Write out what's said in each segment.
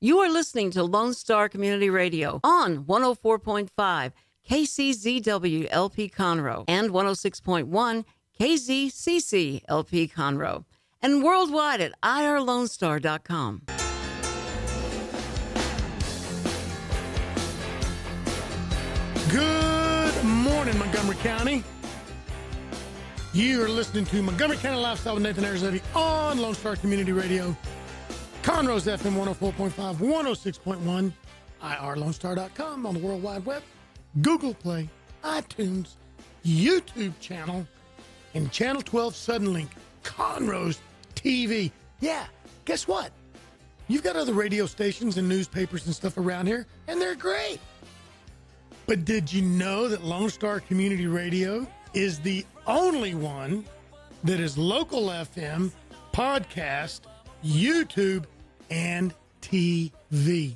You are listening to Lone Star Community Radio on 104.5 KCZW LP Conroe and 106.1 KZCC LP Conroe, and worldwide at irlonestar.com. Good morning, Montgomery County. You are listening to Montgomery County Lifestyle with Nathan Arrazate on Lone Star Community Radio, Conroe's FM 104.5, 106.1, irlonestar.com on the World Wide Web, Google Play, iTunes, YouTube channel, and Channel 12 Suddenlink, Conroe's TV. Yeah, guess what? You've got other radio stations and newspapers and stuff around here, and they're great. But did you know that Lone Star Community Radio is the only one that is local FM, podcast, YouTube, and TV?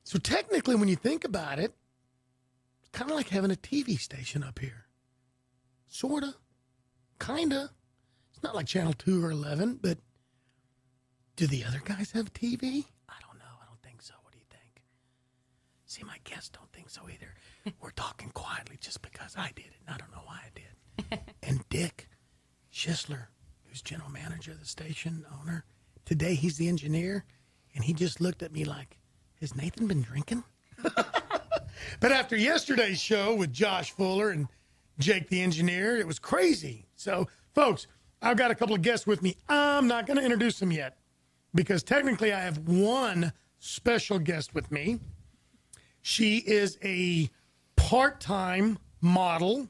So technically, when you think about it, it's kind of like having a TV station up here. Sort of. Kind of. It's not like Channel 2 or 11, but do the other guys have TV? I don't know. I don't think so. What do you think? See, my guests don't think so either. We're talking quietly just because I did it, and I don't know why I did. And Dick Schisler, who's general manager of the station, owner, today he's the engineer, and he just looked at me like, has Nathan been drinking? But after yesterday's show with Josh Fuller and Jake the engineer, it was crazy. So, folks, I've got a couple of guests with me. I'm not going to introduce them yet because technically I have one special guest with me. She is a part-time model,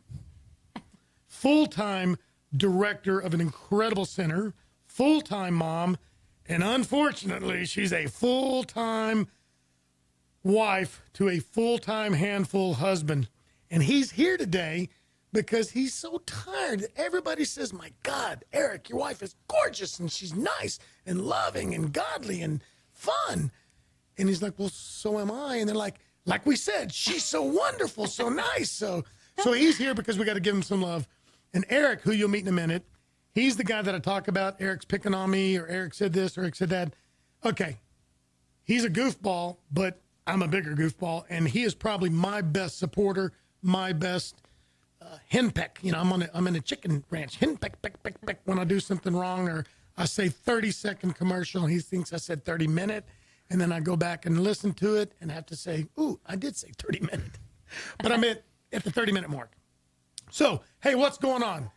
full-time director of an incredible center, full-time mom, and unfortunately, she's a full-time wife to a full-time handful husband. And he's here today because he's so tired that everybody says, my God, Eric, your wife is gorgeous, and she's nice and loving and godly and fun. And he's like, well, so am I. And they're like we said, she's so wonderful, so nice. So he's here because we got to give him some love. And Eric, who you'll meet in a minute, he's the guy that I talk about. Eric's picking on me, or Eric said this, or Eric said that. Okay, he's a goofball, but I'm a bigger goofball, and he is probably my best supporter, my best henpeck. You know, I'm in a chicken ranch. Henpeck, peck, peck, peck. When I do something wrong, or I say 30-second commercial, he thinks I said 30-minute. And then I go back and listen to it and have to say, ooh, I did say 30-minute. But I'm at the 30-minute mark. So, hey, what's going on?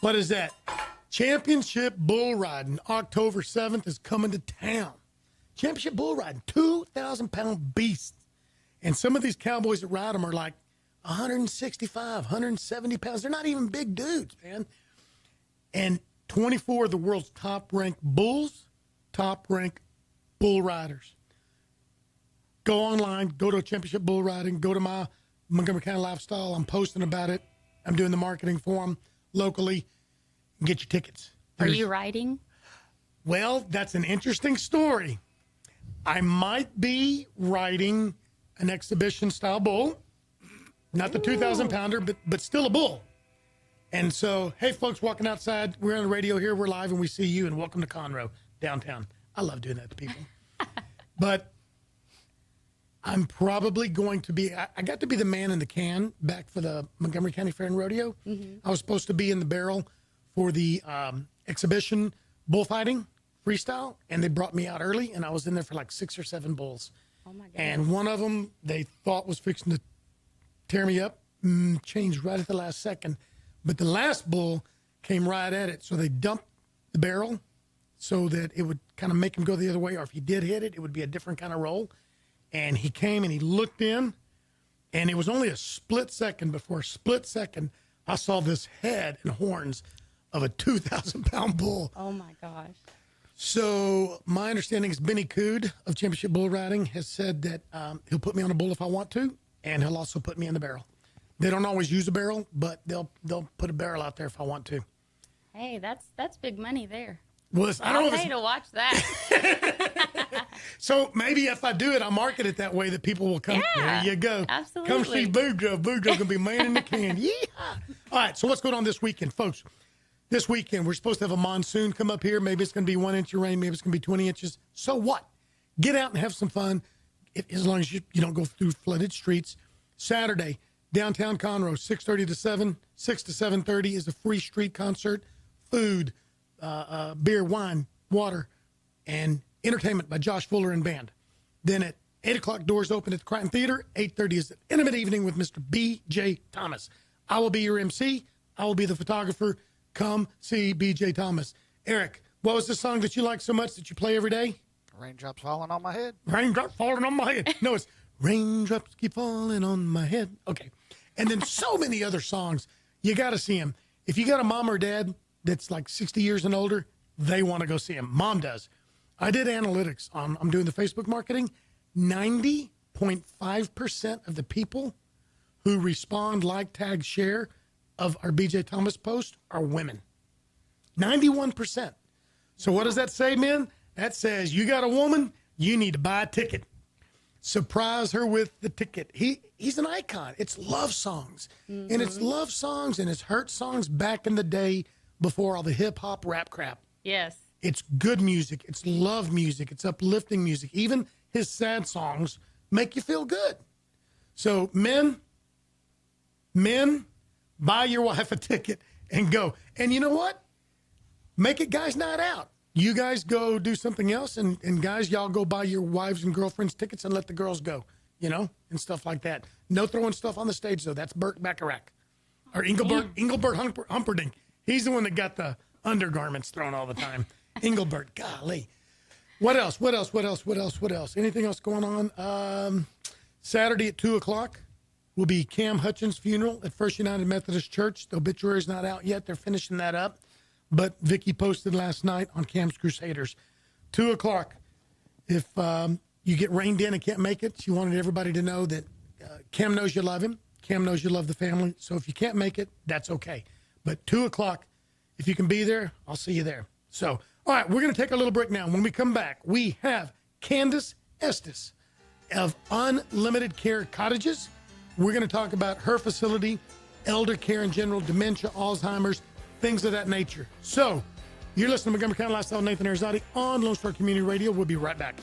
What is that? Championship Bull Riding, October 7th, is coming to town. Championship Bull Riding, 2,000-pound beasts. And some of these cowboys that ride them are like 165, 170 pounds. They're not even big dudes, man. And 24 of the world's top-ranked bulls, top-ranked bull riders. Go online, go to Championship Bull Riding, go to my Montgomery County Lifestyle. I'm posting about it. I'm doing the marketing for them locally. Get your tickets. Are you riding? Well, that's an interesting story. I might be riding an exhibition-style bull, not the 2,000-pounder, but still a bull. And so, hey, folks, walking outside, we're on the radio here, we're live, and we see you, and welcome to Conroe, downtown. I love doing that to people. But I'm probably going to be, I got to be the man in the can back for the Montgomery County Fair and Rodeo. Mm-hmm. I was supposed to be in the barrel for the exhibition bullfighting freestyle, and they brought me out early, and I was in there for like 6 or 7 bulls. Oh, my God. And one of them they thought was fixing to tear me up, changed right at the last second. But the last bull came right at it, so they dumped the barrel so that it would kind of make him go the other way, or if he did hit it, it would be a different kind of roll. And he came and he looked in, and it was only a split second. Before a split second, I saw this head and horns of a 2,000-pound bull. Oh, my gosh. So my understanding is Benny Cood of Championship Bull Riding has said that he'll put me on a bull if I want to, and he'll also put me in the barrel. They don't always use a barrel, but they'll put a barrel out there if I want to. Hey, that's big money there. Well, I don't know. I'll pay to watch that. So maybe if I do it, I'll market it that way that people will come. Yeah, there you go. Absolutely. Come see Boudreaux. Boudreaux can be man in the can. Yeah. All right. So what's going on this weekend, folks? this weekend, we're supposed to have a monsoon come up here. Maybe it's going to be 1 inch of rain. Maybe it's going to be 20 inches. So what? Get out and have some fun, as long as you don't go through flooded streets. Saturday, downtown Conroe, 6:30 to 7, 6 to 7:30 is a free street concert. Food, beer, wine, water, and entertainment by Josh Fuller and band. Then at 8 o'clock, doors open at the Crichton Theater. 8:30 is an intimate evening with Mr. B.J. Thomas. I will be your MC. I will be the photographer. Come see B.J. Thomas. Eric, what was the song that you like so much that you play every day? Raindrops falling on my head. Raindrops falling on my head. No, it's raindrops keep falling on my head. Okay. And then so many other songs. You got to see them. If you got a mom or dad that's like 60 years and older, they want to go see him. Mom does. I did analytics on, I'm doing the Facebook marketing. 90.5% of the people who respond, like, tag, share of our BJ Thomas post are women. 91%. So what does that say, men? That says you got a woman, you need to buy a ticket. Surprise her with the ticket. He's an icon. It's love songs. Mm-hmm. And it's love songs and it's hurt songs back in the day before all the hip hop rap crap. Yes. It's good music. It's love music. It's uplifting music. Even his sad songs make you feel good. So men, buy your wife a ticket and go. And you know what? Make it guys' night out. You guys go do something else, and guys, y'all go buy your wives and girlfriends tickets and let the girls go, and stuff like that. No throwing stuff on the stage, though. That's Burt Bacharach. Or Engelbert Humperdinck. He's the one that got the undergarments thrown all the time. Engelbert, golly. What else? Anything else going on? Saturday at 2 o'clock will be Cam Hutchins' funeral at First United Methodist Church. The obituary's not out yet. They're finishing that up. But Vicky posted last night on Cam's Crusaders. 2 o'clock. If you get reined in and can't make it, she wanted everybody to know that Cam knows you love him. Cam knows you love the family. So if you can't make it, that's okay. But 2 o'clock, if you can be there, I'll see you there. So, all right, we're going to take a little break now. When we come back, we have Candace Estes of Unlimited Care Cottages. We're going to talk about her facility, elder care in general, dementia, Alzheimer's, things of that nature. So, you're listening to Montgomery County Lifestyle, Nathan Arrazate on Lone Star Community Radio. We'll be right back.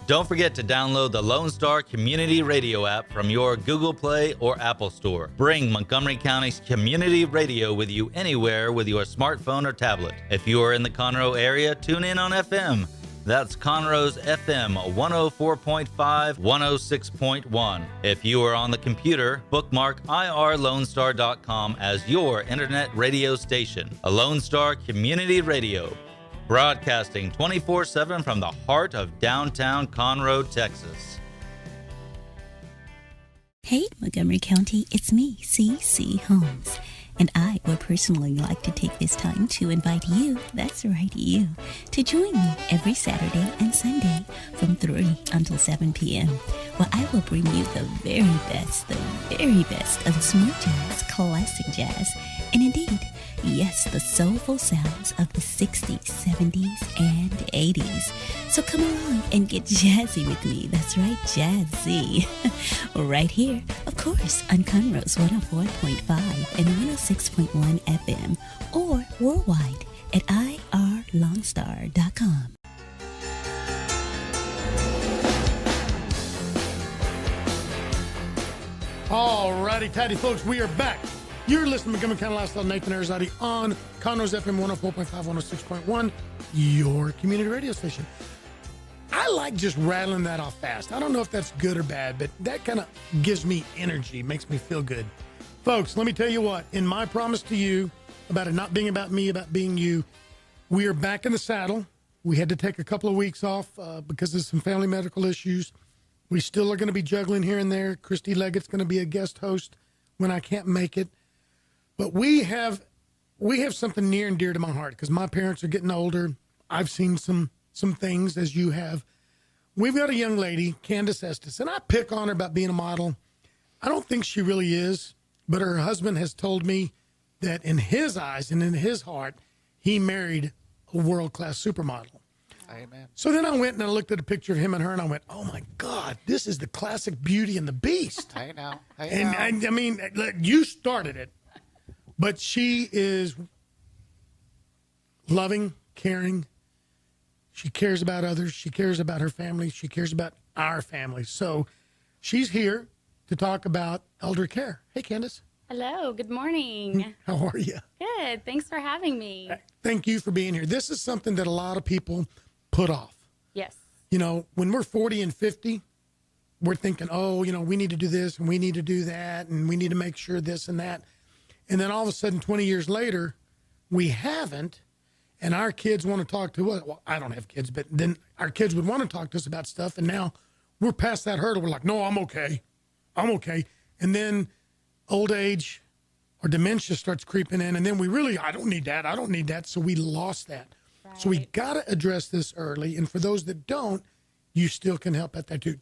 Don't forget to download the Lone Star Community Radio app from your Google Play or Apple Store. Bring Montgomery County's community radio with you anywhere with your smartphone or tablet. If you are in the Conroe area, tune in on FM. That's Conroe's FM 104.5, 106.1. If you are on the computer, bookmark irlonestar.com as your internet radio station. A Lone Star Community Radio, broadcasting 24/7 from the heart of downtown Conroe, Texas. Hey, Montgomery County, it's me, C.C. Holmes. And I would personally like to take this time to invite you, that's right, you, to join me every Saturday and Sunday from 3 until 7 p.m. where I will bring you the very best of the smooth jazz, classic jazz, and indeed, yes, the soulful sounds of the 60s, 70s, and 80s. So come along and get jazzy with me. That's right, jazzy. Right here, of course, on Conroe's 104.5 and 106.1 FM, or worldwide at irlonestar.com. All righty, tidy folks, we are back. You're listening to Montgomery County Lifestyle, Nathan Arrazate on Conroe's FM 104.5, 106.1, your community radio station. I like just rattling that off fast. I don't know if that's good or bad, but that kind of gives me energy, makes me feel good. Folks, let me tell you what, in my promise to you about it not being about me, about being you, we are back in the saddle. We had to take a couple of weeks off because of some family medical issues. We still are going to be juggling here and there. Christy Leggett's going to be a guest host when I can't make it. But we have something near and dear to my heart because my parents are getting older. I've seen some things, as you have. We've got a young lady, Candace Estes, and I pick on her about being a model. I don't think she really is, but her husband has told me that in his eyes and in his heart, he married a world-class supermodel. Amen. So then I went and I looked at a picture of him and her, and I went, "Oh my God, this is the classic Beauty and the Beast." Hey now. Hey And now. I mean, look, you started it, but she is loving, caring. She cares about others. She cares about her family. She cares about our family. So she's here to talk about elder care. Hey, Candace. Hello, good morning. How are you? Good. Thanks for having me. Thank you for being here. This is something that a lot of people put off. Yes. You know, when we're 40 and 50, we're thinking, oh, you know, we need to do this and we need to do that and we need to make sure this and that. And then all of a sudden, 20 years later, we haven't. And our kids want to talk to us. Well, I don't have kids, but then our kids would want to talk to us about stuff. And now we're past that hurdle. We're like, no, I'm okay. I'm okay. And then old age or dementia starts creeping in. And then I don't need that. I don't need that. So we lost that. So we Right. got to address this early. And for those that don't, you still can help at that too.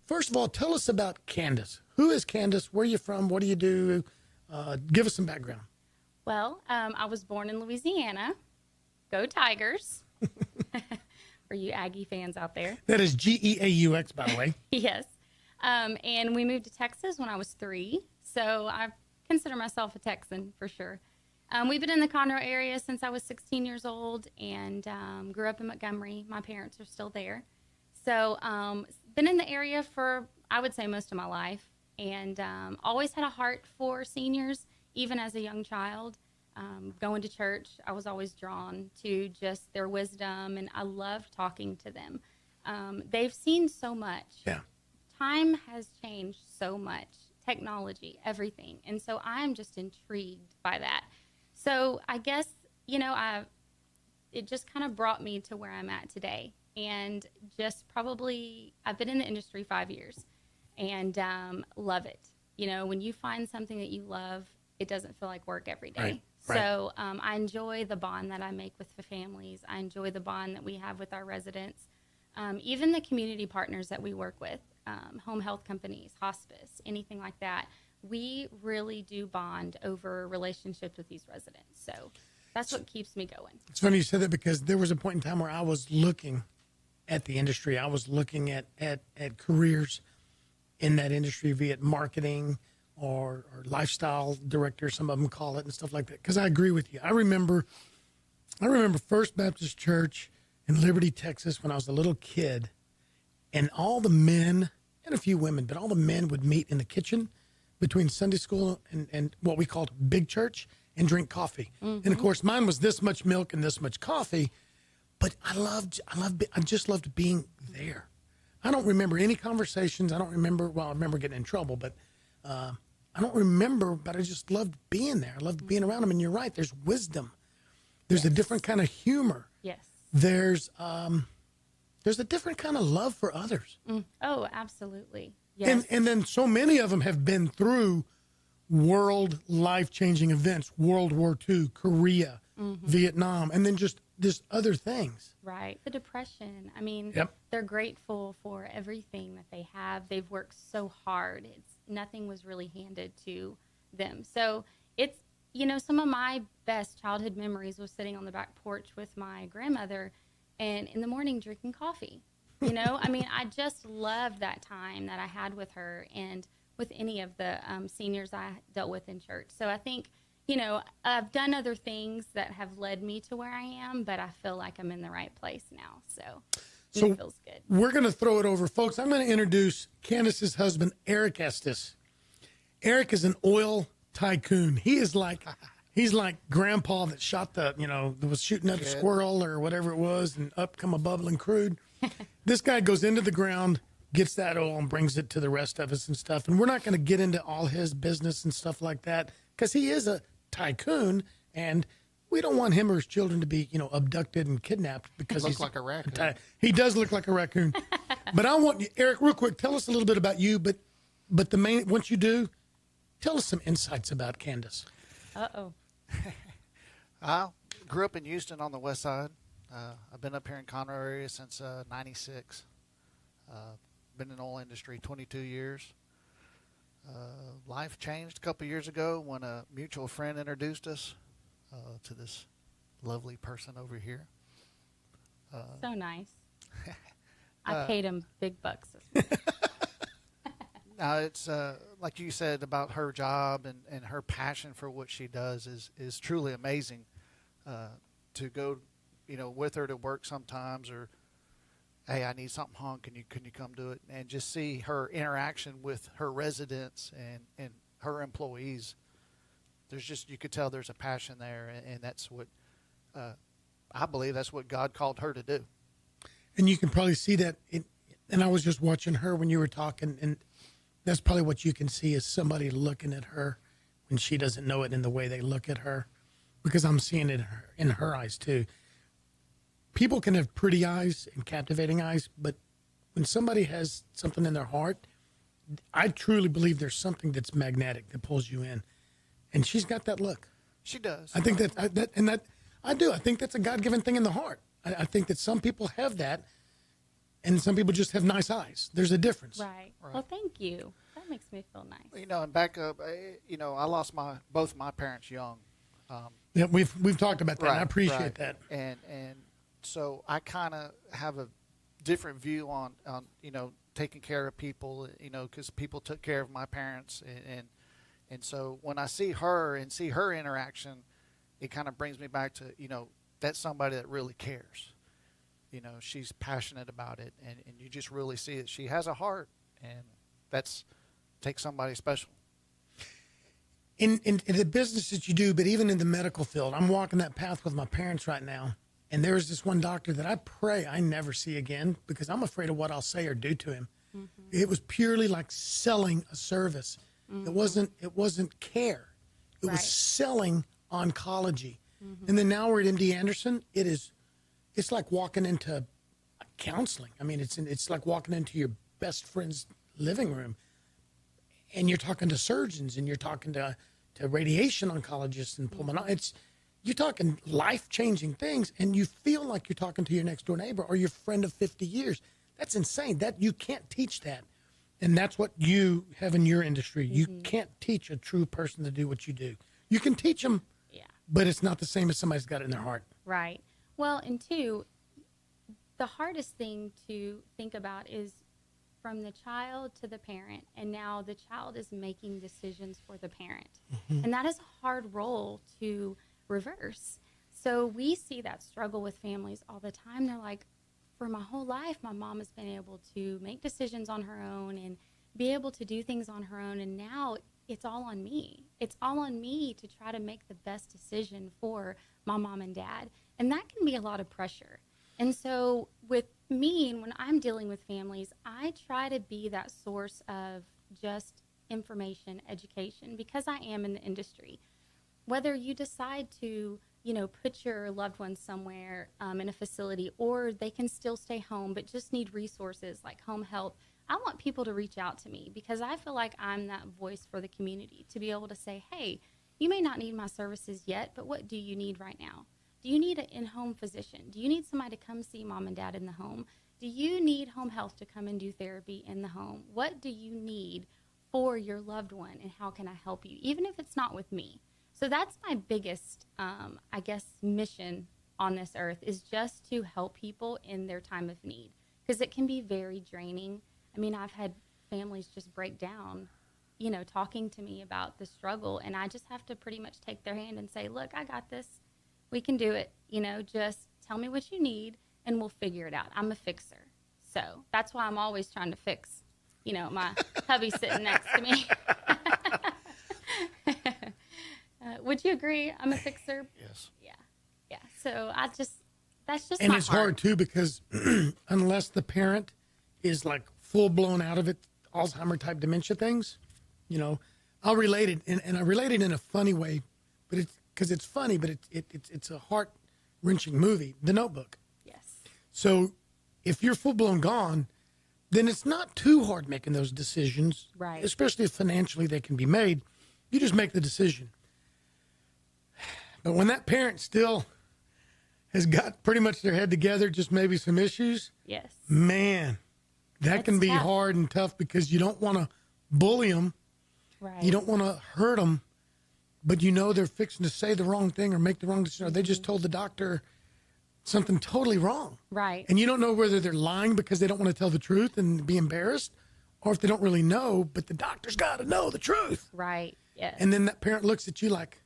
First of all, tell us about Candace. Who is Candace? Where are you from? What do you do? Give us some background. Well, I was born in Louisiana. Go Tigers. For you Aggie fans out there. That is Geaux, by the way. Yes. And we moved to Texas when I was 3. So I consider myself a Texan for sure. We've been in the Conroe area since I was 16 years old and grew up in Montgomery. My parents are still there. So been in the area for, I would say, most of my life. And always had a heart for seniors, even as a young child. Going to church, I was always drawn to just their wisdom, and I loved talking to them. They've seen so much. Yeah. Time has changed so much, technology, everything. And so I'm just intrigued by that. So I guess, you know, it just kind of brought me to where I'm at today. And just probably, I've been in the industry 5 years and love it. You know, when you find something that you love, it doesn't feel like work every day. Right. So I enjoy the bond that I make with the families. I enjoy the bond that we have with our residents. Even the community partners that we work with, home health companies, hospice, anything like that. We really do bond over relationships with these residents. So that's what keeps me going. It's funny you said that because there was a point in time where I was looking at the industry. I was looking at careers in that industry, be it marketing or lifestyle director, some of them call it, and stuff like that. Because I agree with you. I remember First Baptist Church in Liberty, Texas, when I was a little kid, and all the men, and a few women, but all the men would meet in the kitchen between Sunday school and what we called big church and drink coffee. And of course, mine was this much milk and this much coffee, but I just loved being there. I don't remember any conversations. I remember getting in trouble, but I don't remember, but I just loved being there. I loved being around them. And you're right. There's wisdom. There's a different kind of humor. Yes. There's a different kind of love for others. Oh, absolutely. Yes. And then so many of them have been through world life-changing events, World War II, Korea, Vietnam, and then just other things. Right. The depression. I mean, Yep. They're grateful for everything that they have. They've worked so hard. Nothing was really handed to them. So it's, you know, some of my best childhood memories was sitting on the back porch with my grandmother and in the morning drinking coffee. You know, I mean, I just loved that time that I had with her and with any of the seniors I dealt with in church. So I think, you know, I've done other things that have led me to where I am, but I feel like I'm in the right place now. So it feels good. We're going to throw it over. Folks, I'm going to introduce Candace's husband, Eric Estes. Eric is an oil tycoon. He's like grandpa that shot was shooting at a squirrel or whatever it was, and up come a bubbling crude. This guy goes into the ground, gets that oil, and brings it to the rest of us and stuff. And we're not going to get into all his business and stuff like that because he is a tycoon, and we don't want him or his children to be, abducted and kidnapped because Looks like a raccoon. He does look like a raccoon. But I want you, Eric, real quick, tell us a little bit about you. But once you do, tell us some insights about Candace. Uh-oh. I grew up in Houston on the west side. I've been up here in Conroe area since 96. Been in the oil industry 22 years. Life changed a couple years ago when a mutual friend introduced us to this lovely person over here. So nice. I paid him big bucks this week. Now, it's like you said about her job and her passion for what she does is truly amazing. To go, with her to work sometimes, or hey, I need something hung. Can you come do it? And just see her interaction with her residents and her employees. There's just, you could tell there's a passion there, and that's what I believe that's what God called her to do. And you can probably see that. And I was just watching her when you were talking, and that's probably what you can see is somebody looking at her when she doesn't know it in the way they look at her, because I'm seeing it in her eyes too. People can have pretty eyes and captivating eyes, but when somebody has something in their heart, I truly believe there's something that's magnetic that pulls you in, and she's got that look. She does. I think I do. I think that's a God-given thing in the heart. I think that some people have that, and some people just have nice eyes. There's a difference. Right. Well, thank you. That makes me feel nice. And back up, I lost both my parents young. Yeah, we've talked about that. Right, And I appreciate that. And so I kind of have a different view on taking care of people, because people took care of my parents, and so when I see her and see her interaction, it kind of brings me back to that's somebody that really cares. She's passionate about it, and you just really see that she has a heart, and that's takes somebody special. In the business that you do, but even in the medical field, I'm walking that path with my parents right now. And there's this one doctor that I pray I never see again because I'm afraid of what I'll say or do to him. Mm-hmm. It was purely like selling a service. Mm-hmm. It wasn't care. It was selling oncology. Mm-hmm. And then now we're at MD Anderson. It's like walking into counseling. I mean, it's like walking into your best friend's living room, and you're talking to surgeons, and you're talking to radiation oncologists and pulmonologists. You're talking life-changing things, and you feel like you're talking to your next-door neighbor or your friend of 50 years. That's insane. That you can't teach that, and that's what you have in your industry. Mm-hmm. You can't teach a true person to do what you do. You can teach them, but it's not the same as somebody's got it in their heart. Right. Well, and two, the hardest thing to think about is from the child to the parent, and now the child is making decisions for the parent. Mm-hmm. And that is a hard role to reverse. So we see that struggle with families all the time. They're like, for my whole life, my mom has been able to make decisions on her own and be able to do things on her own, and now it's all on me. It's all on me to try to make the best decision for my mom and dad. And that can be a lot of pressure. And so with me, and when I'm dealing with families, I try to be that source of just information, education, because I am in the industry. Whether you decide to, put your loved ones somewhere in a facility, or they can still stay home but just need resources like home health, I want people to reach out to me because I feel like I'm that voice for the community to be able to say, hey, you may not need my services yet, but what do you need right now? Do you need an in-home physician? Do you need somebody to come see mom and dad in the home? Do you need home health to come and do therapy in the home? What do you need for your loved one, and how can I help you, even if it's not with me? So that's my biggest, mission on this earth is just to help people in their time of need, because it can be very draining. I mean, I've had families just break down, talking to me about the struggle, and I just have to pretty much take their hand and say, look, I got this. We can do it. Just tell me what you need, and we'll figure it out. I'm a fixer. So that's why I'm always trying to fix, my hubby sitting next to me. Would you agree? I'm a fixer. Yes. Yeah. So that's just and my it's heart. hard too because unless the parent is like full blown out of it, Alzheimer type dementia things, I'll relate it, and I relate it in a funny way, but it's because it's funny, but it's a heart wrenching movie, The Notebook. Yes. So if you're full blown gone, then it's not too hard making those decisions, right? Especially if financially they can be made. You just make the decision. But when that parent still has got pretty much their head together, just maybe some issues, yes, man, that can be tough. hard and tough because you don't want to bully them. Right. You don't want to hurt them, but they're fixing to say the wrong thing or make the wrong decision. Or they just told the doctor something totally wrong. Right. And you don't know whether they're lying because they don't want to tell the truth and be embarrassed, or if they don't really know, but the doctor's got to know the truth. Right. Yes. And then that parent looks at you like,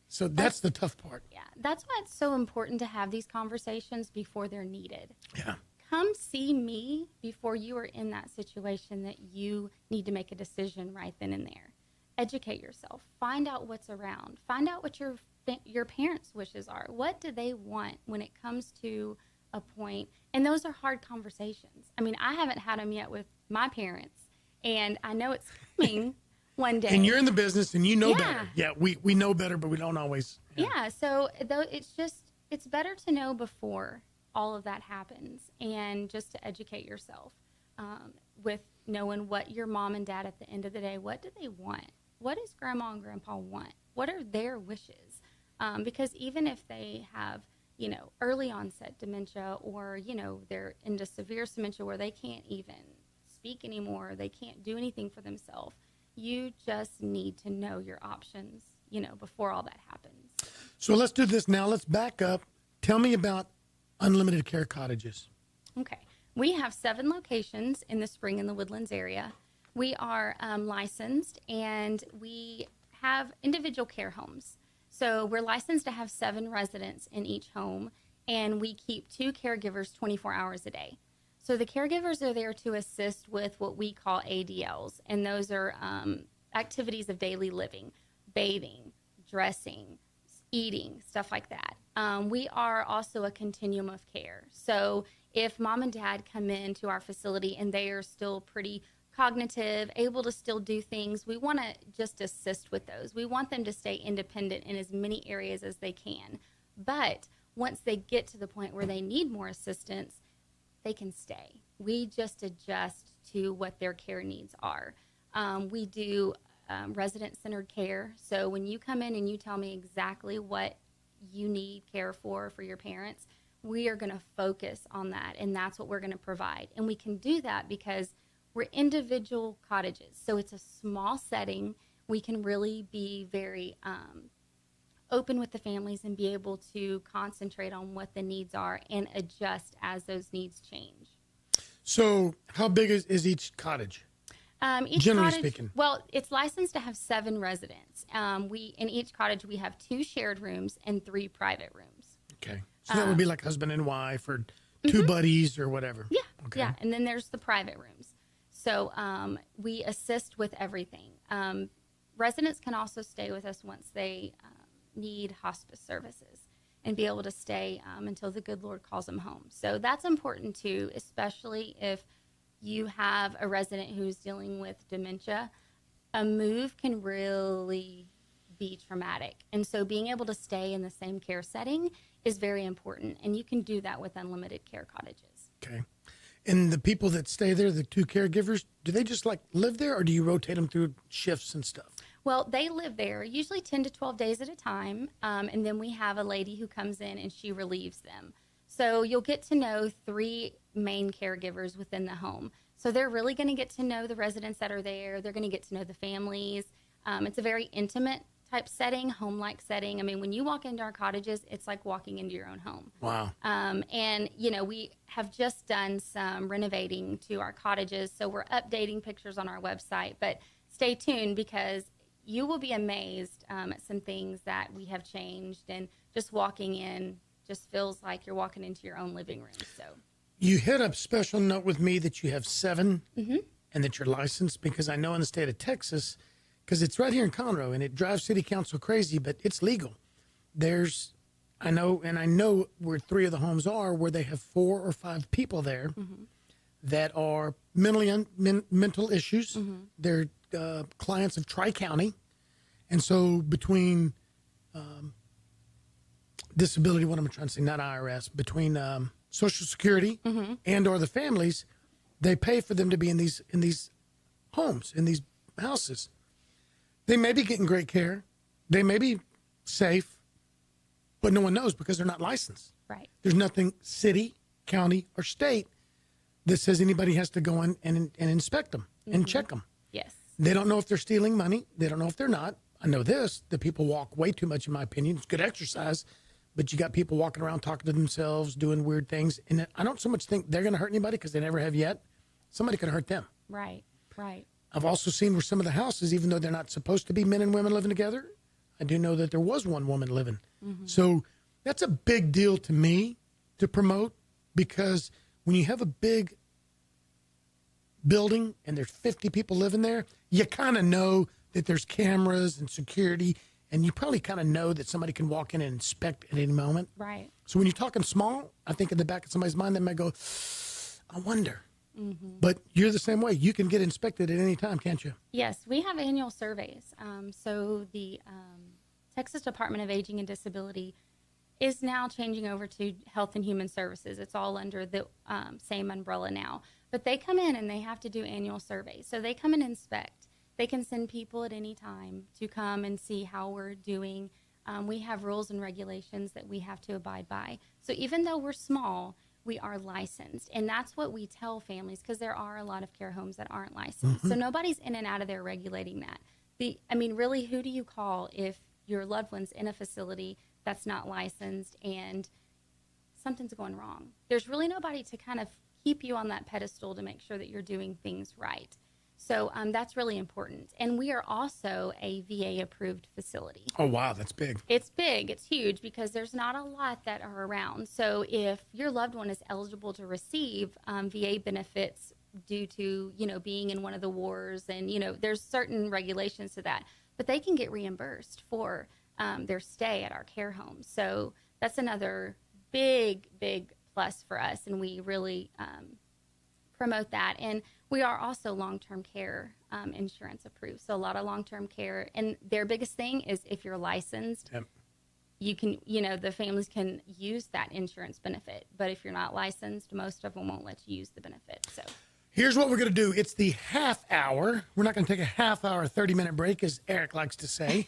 so that's the tough part. Yeah. That's why it's so important to have these conversations before they're needed. Yeah. Come see me before you are in that situation that you need to make a decision right then and there. Educate yourself. Find out what's around. Find out what your parents' wishes are. What do they want when it comes to a point? And those are hard conversations. I mean, I haven't had them yet with my parents, and I know it's coming one day. And you're in the business and you know Yeah. better. Yeah, we know better, but we don't always. Yeah. So though it's better to know before all of that happens, and just to educate yourself with knowing what your mom and dad at the end of the day, what do they want? What does grandma and grandpa want? What are their wishes? Because even if they have, early onset dementia, or, they're into severe dementia where they can't even speak anymore, they can't do anything for themselves, you just need to know your options, before all that happens. So let's do this now. Let's back up. Tell me about unlimited care cottages. Okay. We have 7 locations in the Spring and the Woodlands area. We are licensed, and we have individual care homes. So we're licensed to have 7 residents in each home, and we keep 2 caregivers 24 hours a day. So the caregivers are there to assist with what we call ADLs, and those are activities of daily living, bathing, dressing, eating, stuff like that. We are also a continuum of care. So if mom and dad come into our facility and they are still pretty cognitive, able to still do things, we want to just assist with those. We want them to stay independent in as many areas as they can. But once they get to the point where they need more assistance, they can stay. We just adjust to what their care needs are. We do resident-centered care. So when you come in and you tell me exactly what you need care for your parents, we are going to focus on that, and that's what we're going to provide. And we can do that because we're individual cottages. So it's a small setting. We can really be very open with the families and be able to concentrate on what the needs are and adjust as those needs change. So how big is each cottage? Generally speaking. Well, it's licensed to have 7 residents. In each cottage, we have 2 shared rooms and 3 private rooms. Okay. So that would be like husband and wife, or 2 buddies or whatever. Yeah. Okay. Yeah. And then there's the private rooms. So we assist with everything. Residents can also stay with us once they need hospice services and be able to stay until the good Lord calls them home. So that's important too, especially if you have a resident who's dealing with dementia. A move can really be traumatic. And so being able to stay in the same care setting is very important. And you can do that with unlimited care cottages. Okay. And the people that stay there, the 2 caregivers, do they just like live there, or do you rotate them through shifts and stuff? Well, they live there usually 10 to 12 days at a time. And then we have a lady who comes in and she relieves them. So you'll get to know 3 main caregivers within the home. So they're really going to get to know the residents that are there. They're going to get to know the families. It's a very intimate type setting, home-like setting. I mean, when you walk into our cottages, it's like walking into your own home. Wow. And, we have just done some renovating to our cottages. So we're updating pictures on our website. But stay tuned, because you will be amazed at some things that we have changed. And just walking in just feels like you're walking into your own living room. So You hit a special note with me that you have 7 and that you're licensed, because I know in the state of Texas, because it's right here in Conroe and it drives city council crazy, but it's legal. I know where 3 of the homes are, where they have 4 or 5 people there that are mental issues. They're clients of Tri-County. And so between disability, what am I trying to say, not IRS, between Social Security and or the families, they pay for them to be in these homes, in these houses. They may be getting great care. They may be safe, but no one knows because they're not licensed. right. There's nothing city, county, or state that says anybody has to go in and inspect them and check them. Yes. They don't know if they're stealing money. They don't know if they're not. I know this, that people walk way too much, in my opinion. It's good exercise, but you got people walking around talking to themselves, doing weird things. And I don't so much think they're going to hurt anybody because they never have yet. Somebody could hurt them. Right, right. I've also seen where some of the houses, even though they're not supposed to be men and women living together, I do know that there was one woman living. So that's a big deal to me to promote, because when you have a big building and there's 50 people living there, you kind of know that there's cameras and security, and you probably kind of know that somebody can walk in and inspect at any moment. Right. So when you're talking small, I think in the back of somebody's mind, they might go, I wonder. But you're the same way. You can get inspected at any time, can't you? Yes, we have annual surveys. So the Texas Department of Aging and Disability is now changing over to Health and Human Services. It's all under the same umbrella now. But they come in and they have to do annual surveys. So they come and inspect. They can send people at any time to come and see how we're doing. We have rules and regulations that we have to abide by. So even though we're small, we are licensed. And that's what we tell families, because there are a lot of care homes that aren't licensed. So nobody's in and out of there regulating that. Really, who do you call if your loved one's in a facility that's not licensed and something's going wrong? There's really nobody to kind of keep you on that pedestal to make sure that you're doing things right. So that's really important. And we are also a VA-approved facility. Oh, wow, that's big. It's big. It's huge because there's not a lot that are around. So if your loved one is eligible to receive VA benefits due to, being in one of the wars, and, there's certain regulations to that, but they can get reimbursed for their stay at our care homes. So that's another big, big plus for us, and we really promote that. And we are also long-term care insurance approved. So a lot of long-term care, and their biggest thing is if you're licensed, you can, the families can use that insurance benefit. But if you're not licensed, most of them won't let you use the benefit. So here's what we're going to do. It's the half hour. We're not going to take a half hour, 30-minute break, as Eric likes to say.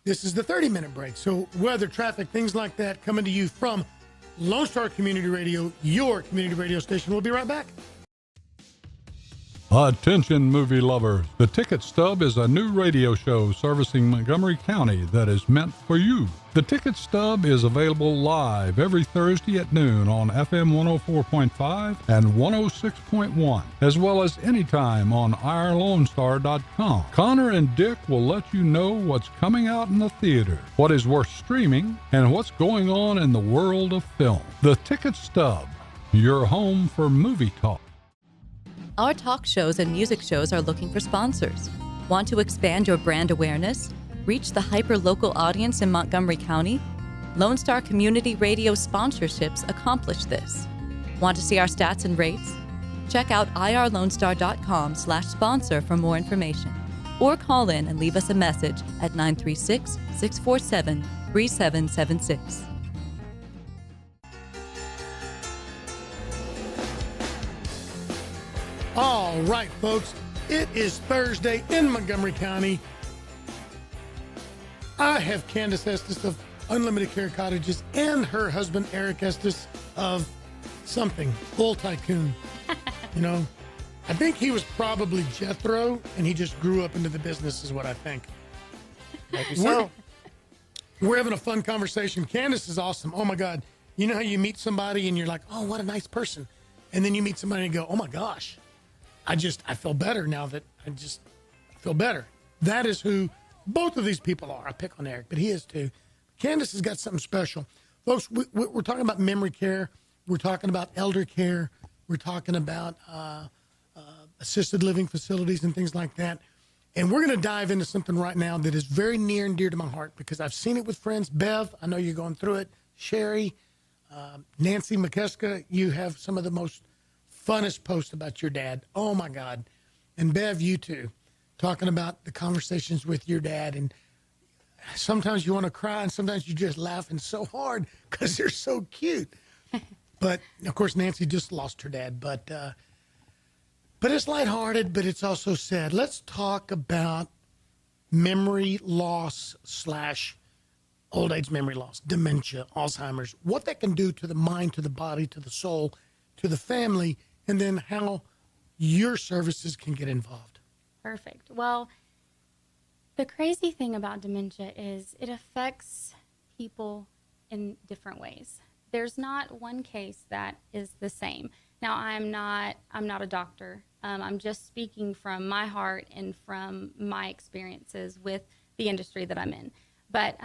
This is the 30-minute break. So weather, traffic, things like that coming to you from Lone Star Community Radio, your community radio station. We'll be right back. Attention movie lovers, The Ticket Stub is a new radio show servicing Montgomery County that is meant for you. The Ticket Stub is available live every Thursday at noon on FM 104.5 and 106.1, as well as anytime on OurLoneStar.com. Connor and Dick will let you know what's coming out in the theater, what is worth streaming, and what's going on in the world of film. The Ticket Stub, your home for movie talk. Our talk shows and music shows are looking for sponsors. Want to expand your brand awareness? Reach the hyper-local audience in Montgomery County? Lone Star Community Radio sponsorships accomplish this. Want to see our stats and rates? Check out irlonestar.com/sponsor for more information. Or call in and leave us a message at 936-647-3776. All right, folks, it is Thursday in Montgomery County. I have Candace Estes of Unlimited Care Cottages and her husband, Eric Estes, of something, Bull Tycoon. I think he was probably Jethro, and he just grew up into the business is what I think. Maybe so. We're having a fun conversation. Candace is awesome. Oh, my God. You know how you meet somebody and you're like, oh, what a nice person. And then you meet somebody and go, oh, my gosh. I feel better now that I feel better. That is who both of these people are. I pick on Eric, but he is too. Candace has got something special. Folks, we're talking about memory care. We're talking about elder care. We're talking about assisted living facilities and things like that. And we're going to dive into something right now that is very near and dear to my heart because I've seen it with friends. Bev, I know you're going through it. Sherry, Nancy McKeska, you have some of the most funnest post about your dad. Oh, my God. And Bev, you too, talking about the conversations with your dad. And sometimes you want to cry and sometimes you're just laughing so hard because they're so cute. But, of course, Nancy just lost her dad. But it's lighthearted, but it's also sad. Let's talk about memory loss / old age memory loss, dementia, Alzheimer's, what that can do to the mind, to the body, to the soul, to the family, and then how your services can get involved. Perfect. Well, the crazy thing about dementia is it affects people in different ways. There's not one case that is the same. Now, I'm not a doctor. I'm just speaking from my heart and from my experiences with the industry that I'm in. But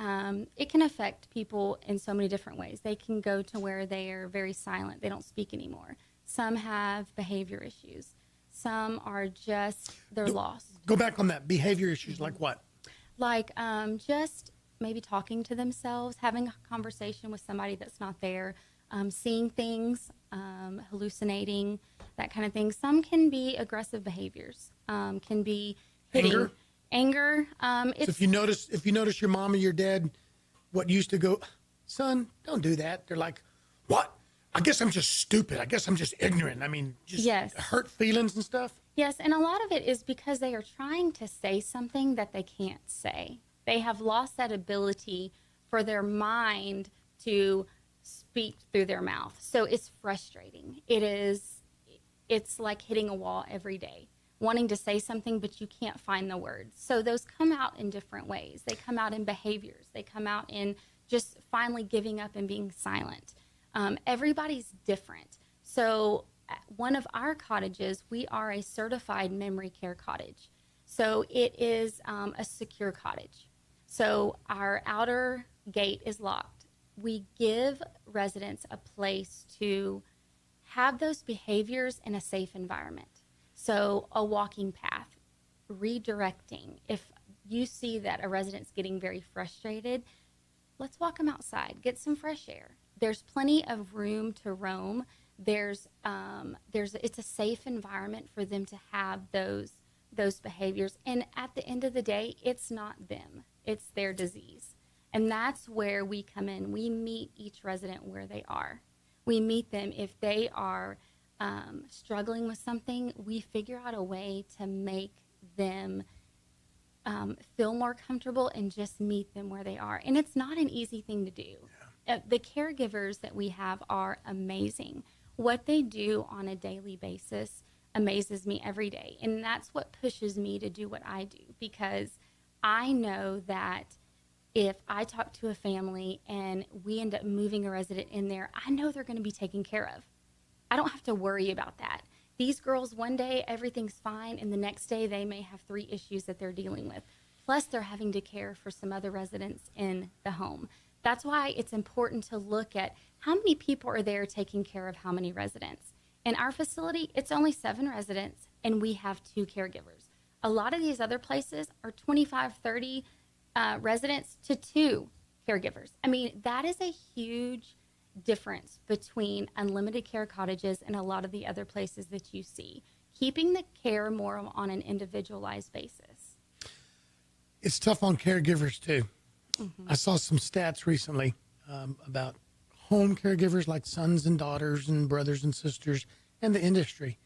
it can affect people in so many different ways. They can go to where they are very silent. They don't speak anymore. Some have behavior issues. Some are just, they're lost. Go back on that. Behavior issues like what? Like just maybe talking to themselves, having a conversation with somebody that's not there, seeing things, hallucinating, that kind of thing. Some can be aggressive behaviors, can be hitting. Anger. So if you notice your mom or your dad, what used to go, son, don't do that. They're like, what? I guess I'm just stupid. I guess I'm just ignorant. I mean, just Yes. hurt feelings and stuff. Yes, and a lot of it is because they are trying to say something that they can't say. They have lost that ability for their mind to speak through their mouth. So it's frustrating. It's like hitting a wall every day, wanting to say something, but you can't find the words. So those come out in different ways. They come out in behaviors. They come out in just finally giving up and being silent. Everybody's different. So at one of our cottages, we are a certified memory care cottage. So it is a secure cottage. So our outer gate is locked. We give residents a place to have those behaviors in a safe environment. So a walking path, redirecting. If you see that a resident's getting very frustrated, let's walk them outside, get some fresh air. There's plenty of room to roam. It's a safe environment for them to have those behaviors. And at the end of the day, it's not them, it's their disease. And that's where we come in. We meet each resident where they are. We meet them if they are struggling with something. We figure out a way to make them feel more comfortable and just meet them where they are. And it's not an easy thing to do. The caregivers that we have are amazing. What they do on a daily basis amazes me every day. And that's what pushes me to do what I do, because I know that if I talk to a family and we end up moving a resident in there, I know they're going to be taken care of. I don't have to worry about that. These girls, one day everything's fine, and the next day they may have 3 issues that they're dealing with. Plus, they're having to care for some other residents in the home. That's why it's important to look at how many people are there taking care of how many residents. In our facility, it's only 7 residents, and we have 2 caregivers. A lot of these other places are 25, 30 residents to 2 caregivers. I mean, that is a huge difference between unlimited care cottages and a lot of the other places that you see. Keeping the care more on an individualized basis. It's tough on caregivers, too. I saw some stats recently about home caregivers like sons and daughters and brothers and sisters and the industry.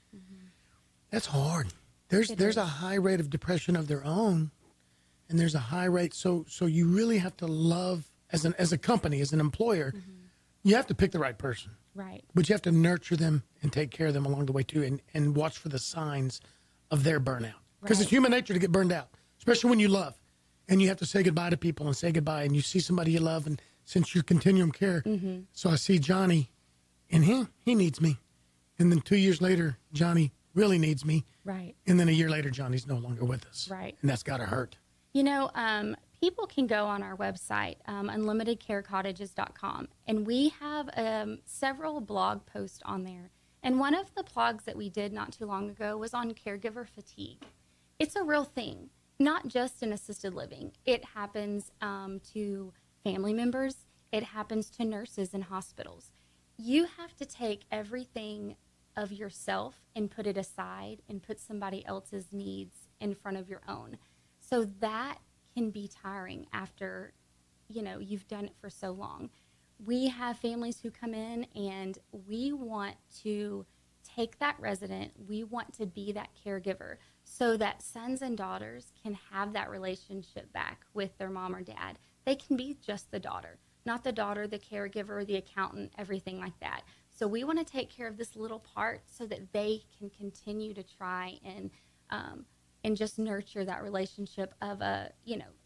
That's hard. There's a high rate of depression of their own, and there's a high rate. So you really have to love, as a company, as an employer, you have to pick the right person. Right. But you have to nurture them and take care of them along the way, too, and watch for the signs of their burnout. Because it's human nature to get burned out, especially when you love. And you have to say goodbye to people and say goodbye, and you see somebody you love, and since you're continuum care, so I see Johnny, and he needs me. And then 2 years later, Johnny really needs me. Right. And then a year later, Johnny's no longer with us. Right. And that's got to hurt. You know, people can go on our website, unlimitedcarecottages.com, and we have several blog posts on there. And one of the blogs that we did not too long ago was on caregiver fatigue. It's a real thing, not just in assisted living. It happens to family members. It happens to nurses in hospitals. You have to take everything of yourself and put it aside and put somebody else's needs in front of your own. So that can be tiring after, you've done it for so long. We have families who come in, and we want to take that resident. We want to be that caregiver so that sons and daughters can have that relationship back with their mom or dad. They can be just the daughter, not the daughter, the caregiver, the accountant, everything like that. So we want to take care of this little part so that they can continue to try and just nurture that relationship of a,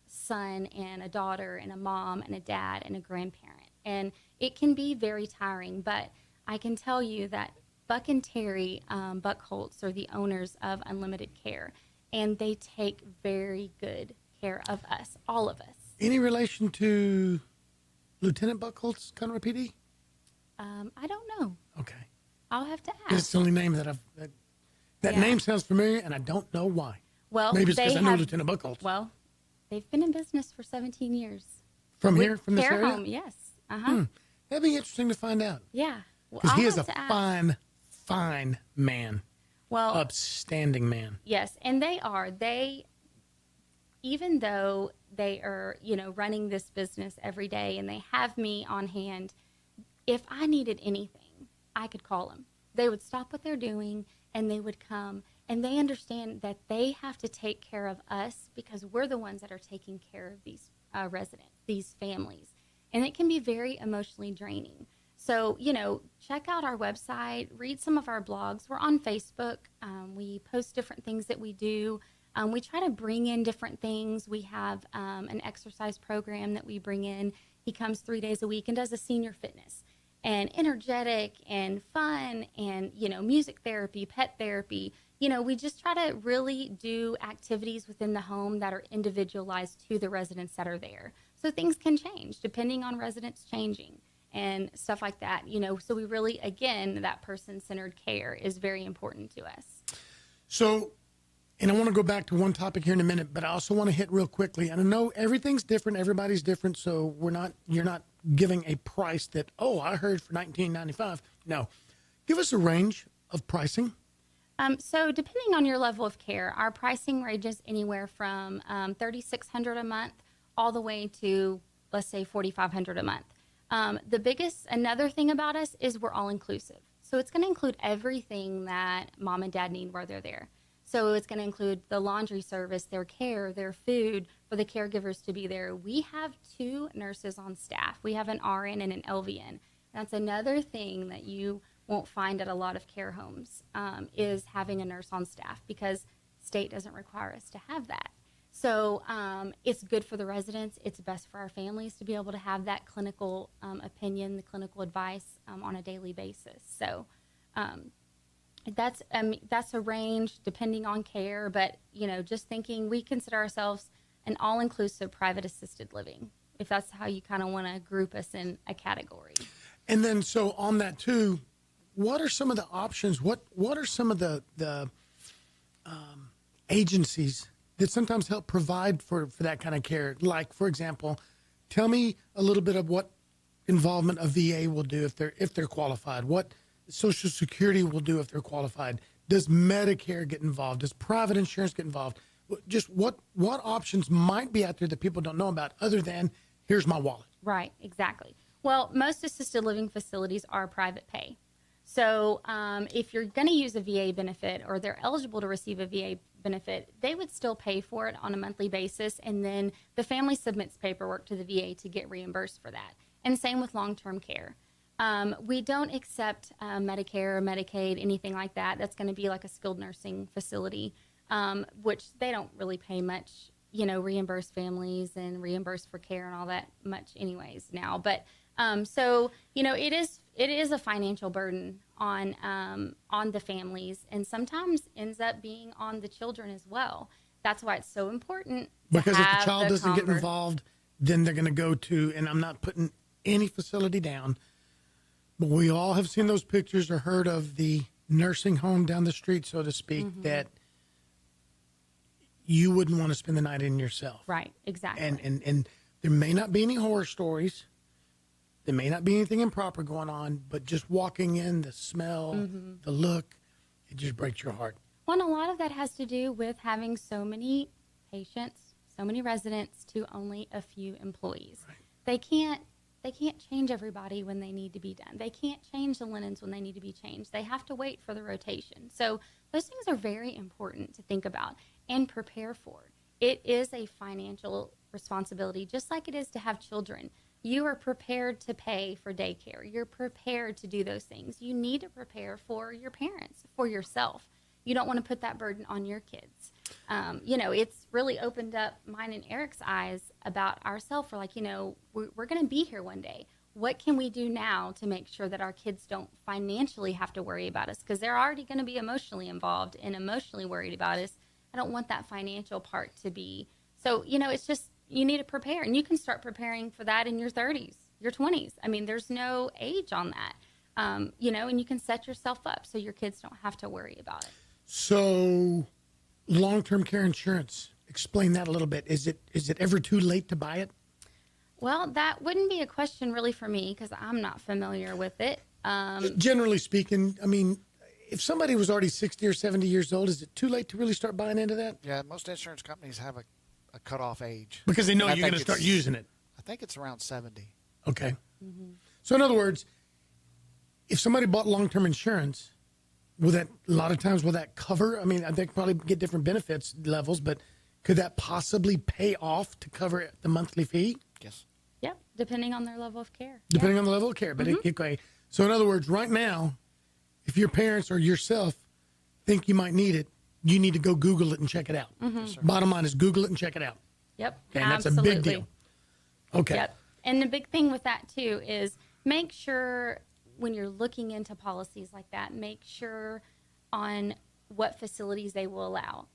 son and a daughter and a mom and a dad and a grandparent. And it can be very tiring, but I can tell you that Buck and Terry Buckholtz are the owners of Unlimited Care, and they take very good care of us, all of us. Any relation to Lieutenant Buckholtz, Conroe PD? I don't know. Okay. I'll have to It's ask. the only name that that Yeah. name sounds familiar, and I don't know why. Well, Maybe it's because they I know have- Lieutenant Buckholtz. Well, they've been in business for 17 years. From With here, from this care area? home, yes. Uh-huh. That'd be interesting to find out. Yeah. Well, Because he I'll is a have to ask. fine man. Well, Upstanding man. yes, and they are. Even though they are, running this business every day and they have me on hand, if I needed anything, I could call them. They would stop what they're doing and they would come, and they understand that they have to take care of us because we're the ones that are taking care of these residents, these families. And it can be very emotionally draining. So, check out our website, read some of our blogs. We're on Facebook. We post different things that we do. We try to bring in different things. We have an exercise program that we bring in. He comes 3 days a week and does a senior fitness. And energetic and fun and, music therapy, pet therapy. We just try to really do activities within the home that are individualized to the residents that are there. So things can change depending on residents changing and stuff like that. So we really, again, that person-centered care is very important to us. So, and I want to go back to one topic here in a minute, but I also want to hit real quickly. And I know everything's different, everybody's different, so you're not giving a price that, I heard for $19.95. No. Give us a range of pricing. So depending on your level of care, our pricing ranges anywhere from $3,600 a month all the way to, let's say, $4,500 a month. Another thing about us is we're all inclusive. So it's going to include everything that mom and dad need while they're there. So it's going to include the laundry service, their care, their food, for the caregivers to be there. We have 2 nurses on staff. We have an RN and an LVN. That's another thing that you won't find at a lot of care homes, is having a nurse on staff, because state doesn't require us to have that. So it's good for the residents. It's best for our families to be able to have that clinical opinion, the clinical advice on a daily basis. So that's a range depending on care, but just thinking, we consider ourselves an all-inclusive private assisted living, if that's how you kind of want to group us in a category. And then, so on that too, what are some of the options? What are some of the agencies that sometimes help provide for that kind of care? Like, for example, tell me a little bit of what involvement a VA will do if they're qualified. What Social Security will do if they're qualified. Does Medicare get involved? Does private insurance get involved? Just what options might be out there that people don't know about, other than here's my wallet? Right, exactly. Well, most assisted living facilities are private pay. So if you're going to use a VA benefit, or they're eligible to receive a VA benefit, they would still pay for it on a monthly basis, and then the family submits paperwork to the VA to get reimbursed for that. And same with long-term care. We don't accept Medicare or Medicaid, anything like that. That's going to be like a skilled nursing facility, which they don't really pay much, reimburse families and reimburse for care and all that much anyways now. But so, it is a financial burden on the families, and sometimes ends up being on the children as well. That's why it's so important. Because if the child doesn't get involved, then they're going to go to, and I'm not putting any facility down, but we all have seen those pictures or heard of the nursing home down the street, so to speak, that you wouldn't want to spend the night in yourself. Right, exactly. And there may not be any horror stories. There may not be anything improper going on, but just walking in, the smell, the look, it just breaks your heart. Well, and a lot of that has to do with having so many patients, so many residents to only a few employees. Right. They can't change everybody when they need to be done. They can't change the linens when they need to be changed. They have to wait for the rotation. So those things are very important to think about and prepare for. It is a financial responsibility, just like it is to have children. You are prepared to pay for daycare. You're prepared to do those things. You need to prepare for your parents, for yourself. You don't want to put that burden on your kids. It's really opened up mine and Eric's eyes about ourselves. We're like, we're going to be here one day. what can we do now to make sure that our kids don't financially have to worry about us? Because they're already going to be emotionally involved and emotionally worried about us. I don't want that financial part to be. So, it's just, you need to prepare. And you can start preparing for that in your 30s, your 20s. I mean, there's no age on that, and you can set yourself up so your kids don't have to worry about it. So long-term care insurance, explain that a little bit. Is it ever too late to buy it? Well, that wouldn't be a question really for me because I'm not familiar with it. Generally speaking, I mean, if somebody was already 60 or 70 years old, is it too late to really start buying into that? Yeah, most insurance companies have a cutoff age. Because they know And you're going to start using it. I think it's around 70. Okay. Mm-hmm. So in other words, if somebody bought long-term insurance, will that cover? I mean, they could probably get different benefits levels, but could that possibly pay off to cover the monthly fee? Yes. Yep, depending on their level of care. Depending on the level of care. But okay. So in other words, right now, if your parents or yourself think you might need it, you need to go Google it and check it out. Yes, bottom line is Google it and check it out. Yep, Okay, and absolutely. that's a big deal. Okay. Yep. And the big thing with that, too, is make sure when you're looking into policies like that, make sure on what facilities they will allow.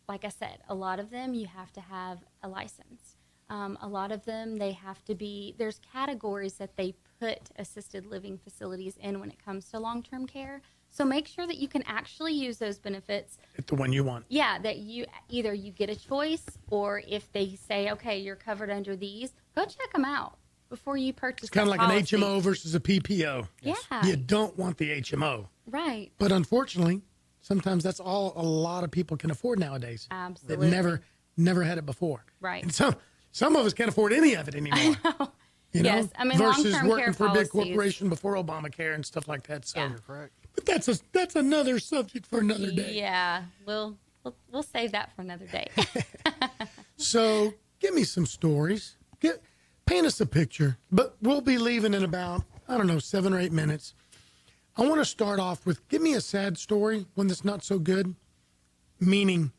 Like I said, a lot of them, you have to have a license. A lot of them, they have to be, there's categories that they put assisted living facilities in when it comes to long-term care. So make sure that you can actually use those benefits. Get the one you want. Yeah, that you get a choice, or if they say, okay, you're covered under these, go check them out before you purchase. It's kind of like policy. an HMO versus a PPO. Yeah. You don't want the HMO. Right. But unfortunately, sometimes that's all a lot of people can afford nowadays. Absolutely. That never had it before. Right. And some of us can't afford any of it anymore. I know. You know? Yes, I mean, versus long-term working care for a big policies. corporation before Obamacare and stuff like that. So, Yeah. You're correct. but that's another subject for another day. Yeah, we'll save that for another day. So, give me some stories. Paint us a picture. But we'll be leaving in about 7 or 8 minutes. I want to start off with give me a sad story, one that's not so good, meaning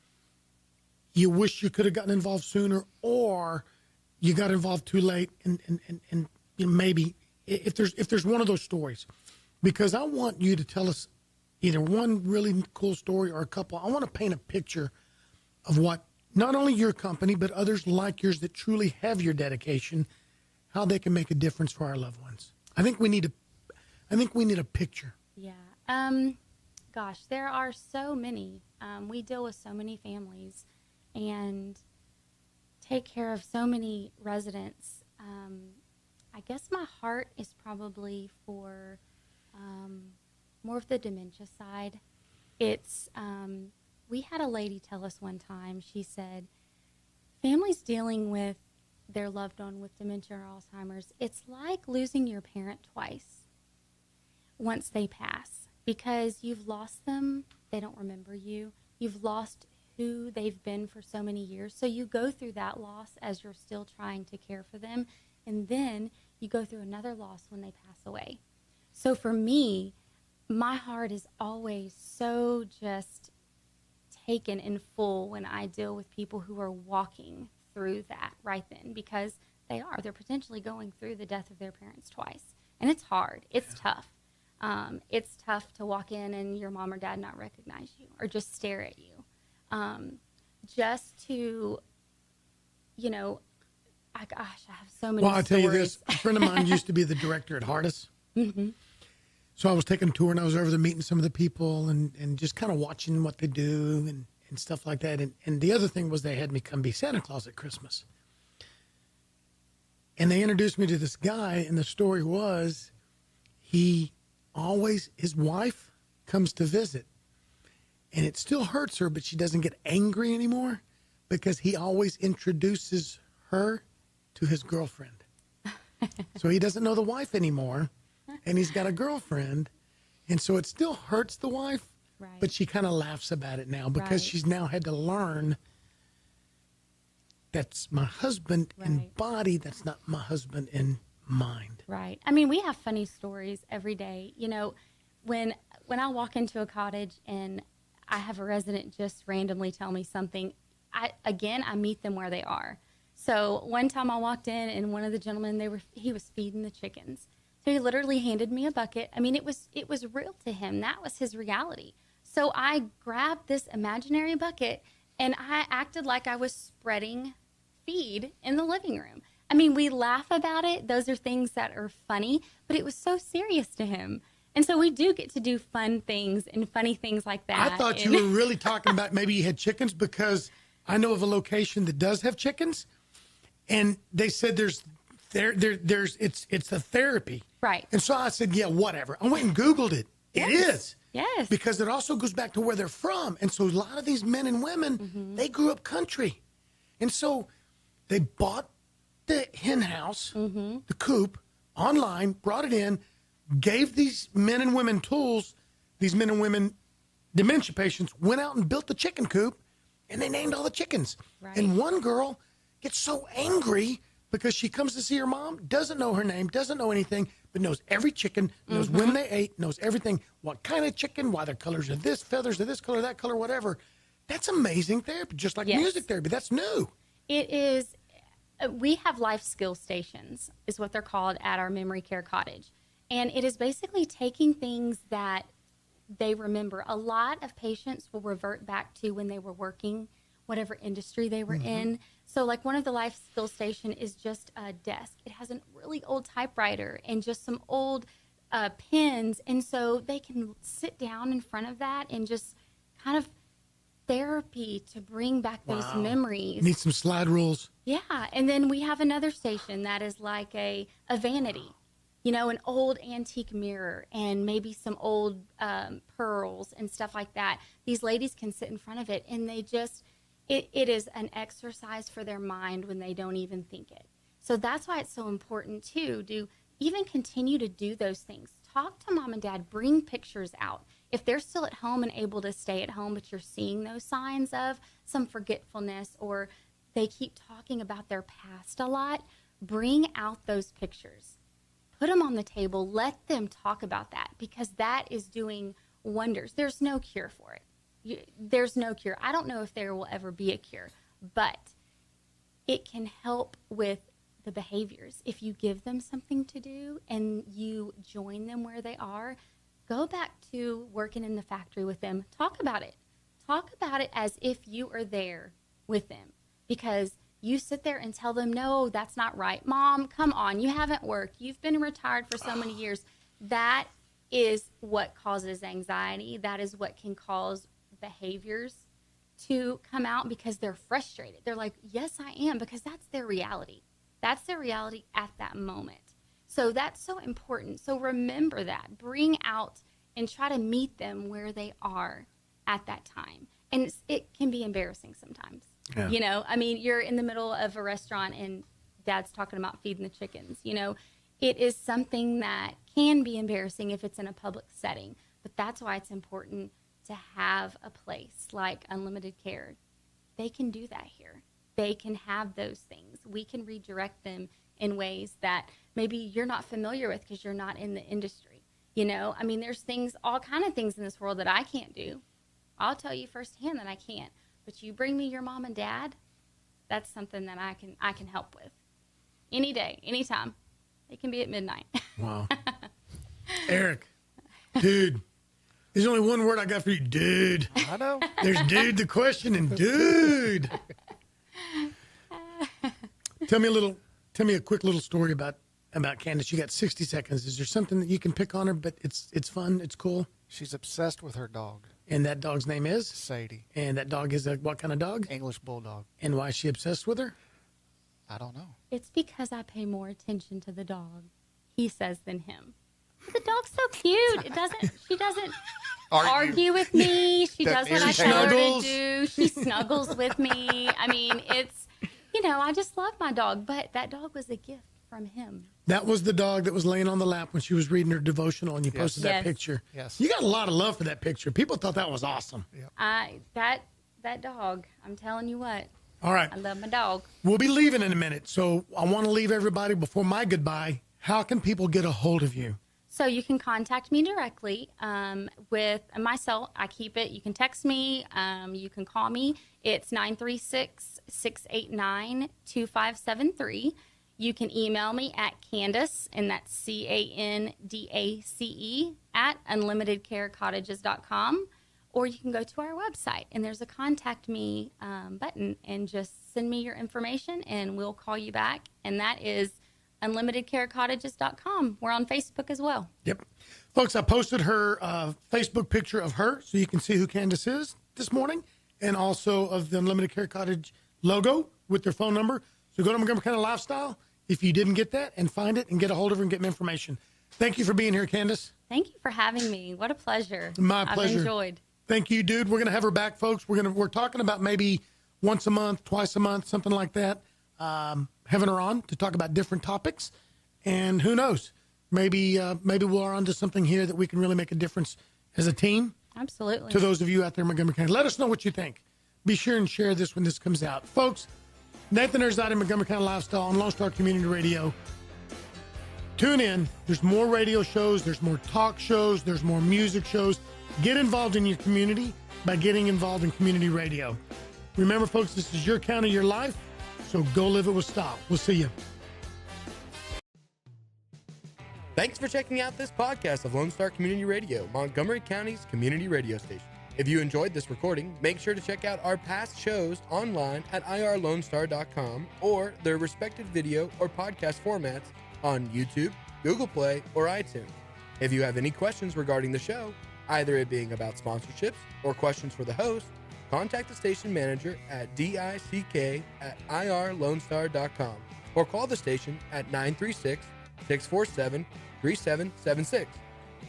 you wish you could have gotten involved sooner, or you got involved too late, and maybe if there's one of those stories, because I want you to tell us either one really cool story or a couple. I want to paint a picture of what not only your company but others like yours that truly have your dedication, how they can make a difference for our loved ones. I think we need a picture. Yeah. Gosh, there are so many. We deal with so many families and take care of so many residents. I guess my heart is probably for more of the dementia side. It's we had a lady tell us one time, she said, families dealing with their loved one with dementia or Alzheimer's, it's like losing your parent twice once they pass, because you've lost them, they don't remember you, you've lost who they've been for so many years, so you go through that loss as you're still trying to care for them, and then you go through another loss when they pass away. So for me, my heart is always so just taken in full when I deal with people who are walking through that right then, because they're potentially going through the death of their parents twice. And it's hard. It's tough. It's tough to walk in and your mom or dad not recognize you or just stare at you. Just to, I have so many Well, I'll tell you stories. this. A friend of mine used to be the director at Hardis. Mm-hmm. So I was taking a tour, and I was over there meeting some of the people and just kind of watching what they do and stuff like that. And the other thing was they had me come be Santa Claus at Christmas. And they introduced me to this guy, and the story was his wife comes to visit. And it still hurts her, but she doesn't get angry anymore because he always introduces her to his girlfriend. So he doesn't know the wife anymore, and he's got a girlfriend. And so it still hurts the wife, Right. but she kind of laughs about it now because Right. she's now had to learn that's my husband in Right. body, that's not my husband in mind. Right. I mean, we have funny stories every day. When I walk into a cottage and I have a resident just randomly tell me something, I meet them where they are. So one time I walked in and one of the gentlemen, he was feeding the chickens. He literally handed me a bucket. I mean, it was real to him. That was his reality. So I grabbed this imaginary bucket and I acted like I was spreading feed in the living room. I mean, we laugh about it. Those are things that are funny, but it was so serious to him. And so we do get to do fun things and funny things like that. I thought you were really talking about maybe you had chickens, because I know of a location that does have chickens, and they said it's a therapy. Right. And so I said, yeah, whatever. I went and Googled it. It is. Yes. Because it also goes back to where they're from. And so a lot of these men and women, they grew up country. And so they bought the hen house, the coop, online, brought it in, gave these men and women tools. These men and women, dementia patients, went out and built the chicken coop, and they named all the chickens. Right. And one girl gets so angry because she comes to see her mom, doesn't know her name, doesn't know anything, but knows every chicken, knows when they ate, knows everything, what kind of chicken, why their colors are this, feathers are this color, that color, whatever. That's amazing therapy, just like music therapy. That's new. It is. We have life skill stations, is what they're called, at our memory care cottage. And it is basically taking things that they remember. A lot of patients will revert back to when they were working, whatever industry they were in. So like one of the life skill station is just a desk. It has a really old typewriter and just some old pens. And so they can sit down in front of that and just kind of therapy to bring back those memories. Need some slide rules. Yeah. And then we have another station that is like a vanity, you know, an old antique mirror and maybe some old pearls and stuff like that. These ladies can sit in front of it and they just, it is an exercise for their mind when they don't even think it. So that's why it's so important too, to even continue to do those things. Talk to mom and dad, bring pictures out. If they're still at home and able to stay at home, but you're seeing those signs of some forgetfulness or they keep talking about their past a lot, bring out those pictures. Put them on the table. Let them talk about that, because that is doing wonders. There's no cure for it. There's no cure. I don't know if there will ever be a cure, but it can help with the behaviors. If you give them something to do and you join them where they are, go back to working in the factory with them. Talk about it. Talk about it as if you are there with them, because you sit there and tell them, no, that's not right. Mom, come on. You haven't worked. You've been retired for so many years. That is what causes anxiety. That is what can cause behaviors to come out, because they're frustrated. They're like, yes, I am, because that's their reality. That's their reality at that moment. So that's so important. So remember that. Bring out and try to meet them where they are at that time. And it can be embarrassing sometimes. Yeah. You know, I mean, you're in the middle of a restaurant and dad's talking about feeding the chickens. You know, it is something that can be embarrassing if it's in a public setting. But that's why it's important to have a place like Unlimited Care. They can do that here. They can have those things. We can redirect them in ways that maybe you're not familiar with because you're not in the industry. You know, I mean, there's things, all kind of things in this world that I can't do. I'll tell you firsthand that I can't. But you bring me your mom and dad, that's something that I can help with. Any day, anytime. It can be at midnight. Wow. Eric, dude. There's only one word I got for you, dude. I know. There's dude the question and dude. Tell me a quick little story about Candace. You got 60 seconds. Is there something that you can pick on her, but it's fun, it's cool? She's obsessed with her dog. And that dog's name is? Sadie. And that dog is what kind of dog? English Bulldog. And why is she obsessed with her? I don't know. It's because I pay more attention to the dog, he says, than him. The dog's so cute. She doesn't argue with me. She does what I tell her to do. She snuggles with me. I mean, it's, you know, I just love my dog, but that dog was a gift from him. That was the dog that was laying on the lap when she was reading her devotional, and you posted that picture. Yes. You got a lot of love for that picture. People thought that was awesome. Yep. That dog, I'm telling you what. All right. I love my dog. We'll be leaving in a minute, so I want to leave everybody before my goodbye. How can people get a hold of you? So you can contact me directly with my cell. I keep it. You can text me. You can call me. It's 936-689-2573. You can email me at Candace, and that's CANDACE at unlimitedcarecottages.com, or you can go to our website and there's a contact me button and just send me your information and we'll call you back. And that is unlimitedcarecottages.com. We're on Facebook as well. Yep. Folks, I posted her Facebook picture of her so you can see who Candace is this morning, and also of the Unlimited Care Cottage logo with their phone number. So go to Montgomery County Lifestyle if you didn't get that and find it and get a hold of her and get me information. Thank you for being here, Candace. Thank you for having me. What a pleasure. My pleasure. I've enjoyed. Thank you, dude. We're going to have her back, folks. We're talking about maybe once a month, twice a month, something like that. Having her on to talk about different topics. And who knows, maybe we're onto something here that we can really make a difference as a team. Absolutely. To those of you out there in Montgomery County, let us know what you think. Be sure and share this when this comes out. Folks, Nathan Arrazate, Montgomery County Lifestyle on Lone Star Community Radio. Tune in. There's more radio shows. There's more talk shows. There's more music shows. Get involved in your community by getting involved in community radio. Remember, folks, this is your county, your life, so go live it with style. We'll see you. Thanks for checking out this podcast of Lone Star Community Radio, Montgomery County's community radio station. If you enjoyed this recording, make sure to check out our past shows online at irlonestar.com or their respective video or podcast formats on YouTube, Google Play, or iTunes. If you have any questions regarding the show, either it being about sponsorships or questions for the host, contact the station manager at dick@irlonestar.com or call the station at 936-647-3776.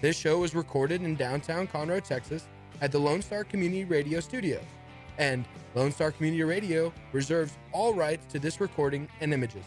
This show is recorded in downtown Conroe, Texas at the Lone Star Community Radio Studios, and Lone Star Community Radio reserves all rights to this recording and images.